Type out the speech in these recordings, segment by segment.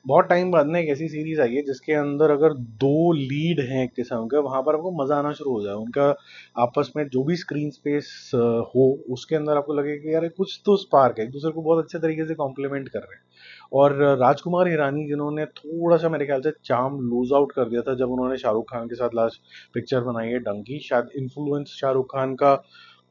बहुत टाइम बाद ना एक ऐसी सीरीज आई है जिसके अंदर अगर दो लीड हैं एक किस्म के, वहां पर आपको मजा आना शुरू हो जाए उनका आपस में जो भी स्क्रीन स्पेस हो, उसके अंदर आपको लगे कि यार कुछ तो स्पार्क है, एक दूसरे को बहुत अच्छे तरीके से कॉम्प्लीमेंट कर रहे हैं। और राजकुमार हिरानी जिन्होंने थोड़ा सा मेरे ख्याल से चार्म लूज आउट कर दिया था जब उन्होंने शाहरुख खान के साथ लास्ट पिक्चर बनाई है डंकी, शायद इन्फ्लुएंस शाहरुख खान का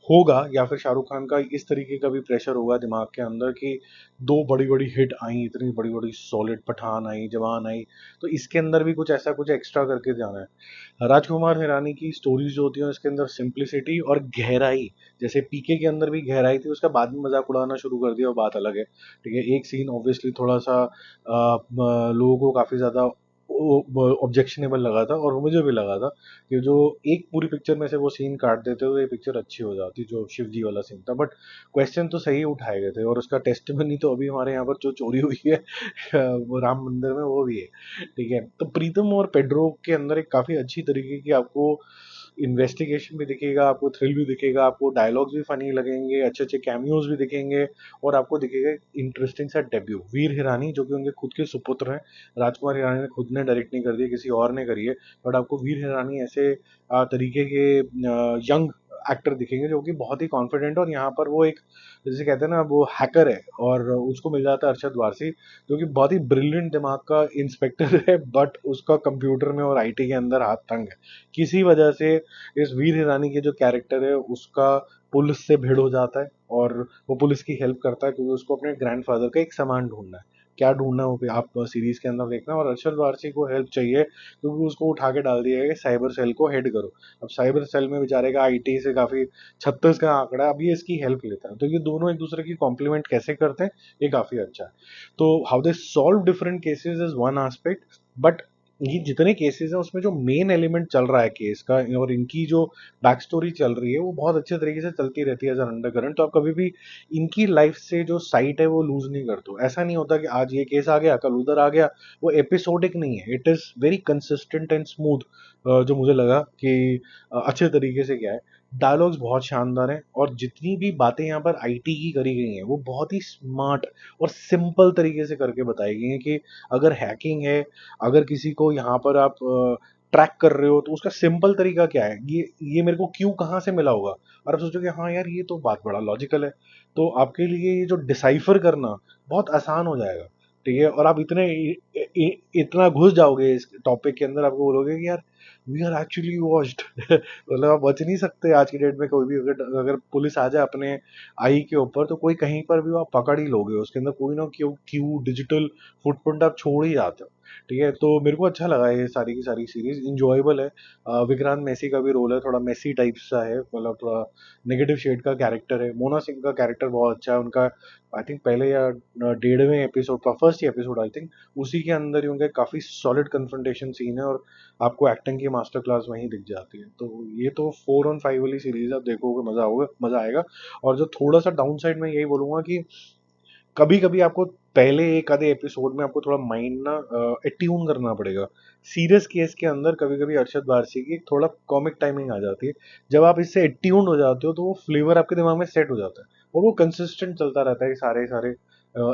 होगा या फिर शाहरुख खान का इस तरीके का भी प्रेशर होगा दिमाग के अंदर कि दो बड़ी बड़ी हिट आई, इतनी बड़ी बड़ी सॉलिड, पठान आई, जवान आई, तो इसके अंदर भी कुछ ऐसा कुछ एक्स्ट्रा करके जाना है। राजकुमार हिरानी की स्टोरीज जो होती हैं इसके अंदर सिंप्लिसिटी और गहराई, जैसे पीके के अंदर भी गहराई थी, उसका बाद में मजाक उड़ाना शुरू कर दिया, वो बात अलग है। ठीक है, एक सीन ऑब्वियसली थोड़ा सा लोगों को काफी ज्यादा ऑब्जेक्शनेबल लगा था और मुझे भी लगा था कि जो एक पूरी पिक्चर में से वो सीन काट देते तो ये पिक्चर अच्छी हो जाती, जो शिव जी वाला सीन था। बट क्वेश्चन तो सही उठाए गए थे और उसका टेस्टिमनी तो अभी हमारे यहाँ पर जो चोरी हुई है वो राम मंदिर में, वो भी है। ठीक है, तो प्रीतम और पेड्रो के अंदर एक काफी अच्छी तरीके की आपको इन्वेस्टिगेशन भी दिखेगा, आपको थ्रिल भी दिखेगा, आपको डायलॉग्स भी फनी लगेंगे, अच्छे अच्छे कैमियोज भी दिखेंगे, और आपको दिखेगा इंटरेस्टिंग सा डेब्यू। वीर हिरानी जो कि उनके खुद के सुपुत्र हैं, राजकुमार हिरानी ने खुद ने डायरेक्ट नहीं कर दिया, किसी और ने करी है, बट आपको वीर हिरानी ऐसे तरीके के यंग एक्टर दिखेंगे जो कि बहुत ही कॉन्फिडेंट, और यहाँ पर वो एक जैसे कहते हैं ना वो हैकर है और उसको मिल जाता है अरशद वारसी जो कि बहुत ही ब्रिलियंट दिमाग का इंस्पेक्टर है, बट उसका कंप्यूटर में और आईटी के अंदर हाथ तंग है। किसी वजह से इस वीर हिरानी के जो कैरेक्टर है उसका पुलिस से भिड़ हो जाता है और वो पुलिस की हेल्प करता है क्योंकि उसको अपने ग्रैंडफादर का एक सामान ढूंढना है। क्या ढूंढना है वो भी आप सीरीज के अंदर देखना, और अरशद वारसी को हेल्प चाहिए क्योंकि उसको उठा के डाल दिया है कि साइबर सेल को हेड करो। अब साइबर सेल में बेचारे का आईटी से काफी 36 का आंकड़ा है, अब ये इसकी हेल्प लेता है, तो ये दोनों एक दूसरे की कॉम्प्लीमेंट कैसे करते हैं, ये काफी अच्छा है। तो how they solve different cases is one aspect, but ये जितने केसेस हैं उसमें जो मेन एलिमेंट चल रहा है केस का और इनकी जो बैक स्टोरी चल रही है वो बहुत अच्छे तरीके से चलती रहती है एज एन अंडर करंट, तो आप कभी भी इनकी लाइफ से जो साइट है वो लूज नहीं करते हो। ऐसा नहीं होता कि आज ये केस आ गया कल उधर आ गया, वो एपिसोडिक नहीं है, it is very consistent and smooth. जो मुझे लगा कि अच्छे तरीके से क्या है, डायलॉग्स बहुत शानदार हैं और जितनी भी बातें यहाँ पर आईटी की करी गई हैं वो बहुत ही स्मार्ट और सिंपल तरीके से करके बताई गई हैं कि अगर हैकिंग है, अगर किसी को यहाँ पर आप ट्रैक कर रहे हो तो उसका सिंपल तरीका क्या है, ये मेरे को क्यों कहाँ से मिला होगा, और आप सोचोगे हाँ यार ये तो बात बड़ा लॉजिकल है, तो आपके लिए ये जो डिसाइफर करना बहुत आसान हो जाएगा। ठीक है, और आप इतना घुस जाओगे इस टॉपिक के अंदर, आपको बोलोगे कि यार वी आर एक्चुअली वॉच्ड मतलब आप बच नहीं सकते आज की डेट में, कोई भी अगर अगर पुलिस आ जाए अपने आई के ऊपर तो कोई कहीं पर भी आप पकड़ ही लोगे, उसके अंदर कोई ना क्यों क्यों डिजिटल फुटप्रिंट आप छोड़ ही जाते हो। ठीक है, तो मेरे को अच्छा लगा ये सारी की सारी सीरीज इंजॉयबल है। विक्रांत मैसी का भी रोल है, थोड़ा मैसी टाइप सा है, मतलब थोड़ा नेगेटिव शेड का कैरेक्टर है। मोना सिंह का कैरेक्टर बहुत अच्छा है उनका, आई थिंक पहले या 1.5वें एपिसोड का first he episode I think उसी के अंदर ही उनका काफी सॉलिड कन्फ्रंटेशन सीन है और आपको एक्टिंग की मास्टर क्लास वहीं दिख जाती है। तो ये तो 4 on 5 वाली सीरीज आप देखोगे मजा होगा, मजा आएगा। और जो थोड़ा सा डाउन साइड में यही बोलूंगा कि कभी कभी आपको पहले एक आधे एपिसोड में आपको थोड़ा माइंड ना एट्यून करना पड़ेगा। सीरियस केस के अंदर कभी कभी अरशद वारसी की थोड़ा कॉमिक टाइमिंग आ जाती है, जब आप इससे एट्यून हो जाते हो तो वो फ्लेवर आपके दिमाग में सेट हो जाता है और वो कंसिस्टेंट चलता रहता है सारे सारे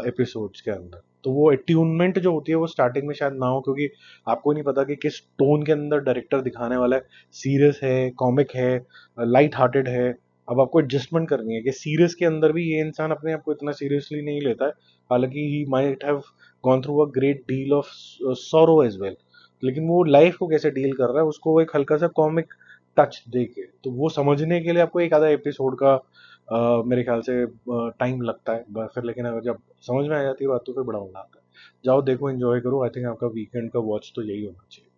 एपिसोड्स के अंदर। तो वो एट्यूनमेंट जो होती है वो स्टार्टिंग में शायद ना हो क्योंकि आपको नहीं पता कि किस टोन के अंदर डायरेक्टर दिखाने वाला है, सीरियस है, कॉमिक है, लाइट हार्टेड है। अब आपको एडजस्टमेंट करनी है कि सीरियस के अंदर भी ये इंसान अपने आप को इतना सीरियसली नहीं लेता है, हालांकि he might have gone through a great deal of sorrow as well, लेकिन वो लाइफ को कैसे डील कर रहा है उसको वो एक हल्का सा कॉमिक टच दे के, तो वो समझने के लिए आपको एक आधा एपिसोड का मेरे ख्याल से टाइम लगता है फिर, लेकिन अगर जब समझ में आ जाती है बात तो फिर बड़ा मजा आता है। जाओ देखो, एंजॉय करो, आई थिंक आपका वीकेंड का वॉच तो यही होना चाहिए।